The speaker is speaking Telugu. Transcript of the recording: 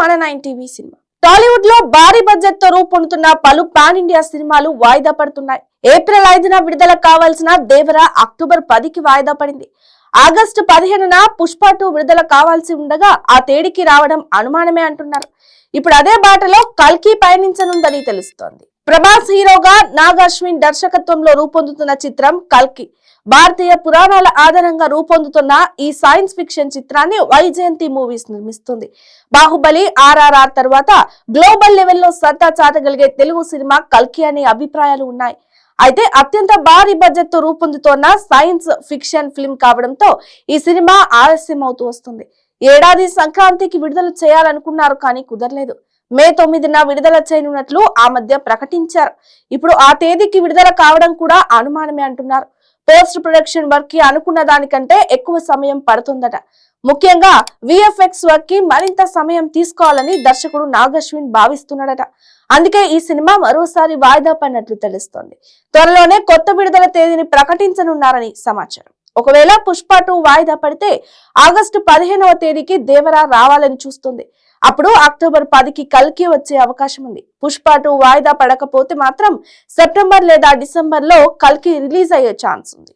మన 9 సినిమా. టాలీవుడ్ లో భారీ బడ్జెట్ తో రూపొందుతున్న పలు పాన్ ఇండియా సినిమాలు వాయిదా పడుతున్నాయి. ఏప్రిల్ 5న విడుదల కావాల్సిన దేవరా అక్టోబర్ 10కి వాయిదా పడింది. ఆగస్టు 15న పుష్ప 2 విడుదల కావాల్సి ఉండగా ఆ తేదీకి రావడం అనుమానమే అంటున్నారు. ఇప్పుడు అదే బాటలో కల్కి పయనించనుందని తెలుస్తోంది. ప్రభాస్ హీరోగా నాగ్ అశ్విన్ దర్శకత్వంలో రూపొందుతున్న చిత్రం కల్కి. భారతీయ పురాణాల ఆధారంగా రూపొందుతున్న ఈ సైన్స్ ఫిక్షన్ చిత్రాన్ని వైజయంతి మూవీస్ నిర్మిస్తుంది. బాహుబలి, RRR తర్వాత గ్లోబల్ లెవెల్లో సత్తా చాటగలిగే తెలుగు సినిమా కల్కి అనే అభిప్రాయాలు ఉన్నాయి. అయితే అత్యంత భారీ బడ్జెట్ తో రూపొందుతోన్న సైన్స్ ఫిక్షన్ ఫిల్మ్ కావడంతో ఈ సినిమా ఆలస్యం అవుతూ వస్తుంది. ఏడాది సంక్రాంతికి విడుదల చేయాలనుకున్నారు, కానీ కుదరలేదు. మే 9న విడుదల చేయనున్నట్లు ఆ మధ్య ప్రకటించారు. ఇప్పుడు ఆ తేదీకి విడుదల కావడం కూడా అనుమానమే అంటున్నారు. పోస్ట్ ప్రొడక్షన్ వర్క్ కి అనుకున్న దానికంటే ఎక్కువ సమయం పడుతుందట. ముఖ్యంగా VFX వర్క్ కి మరింత సమయం తీసుకోవాలని దర్శకుడు నాగ్ అశ్విన్ భావిస్తున్నాడట. అందుకే ఈ సినిమా మరోసారి వాయిదా పడినట్లు తెలుస్తోంది. త్వరలోనే కొత్త విడుదల తేదీని ప్రకటించనున్నారని సమాచారం. ఒకవేళ పుష్ప 2 వాయిదా పడితే ఆగస్టు 15వ తేదీకి దేవరా రావాలని చూస్తుంది. అప్పుడు అక్టోబర్ 10కి కల్కి వచ్చే అవకాశం ఉంది. పుష్ప 2 వాయిదా పడకపోతే మాత్రం సెప్టెంబర్ లేదా డిసెంబర్ లో కల్కి రిలీజ్ అయ్యే ఛాన్స్ ఉంది.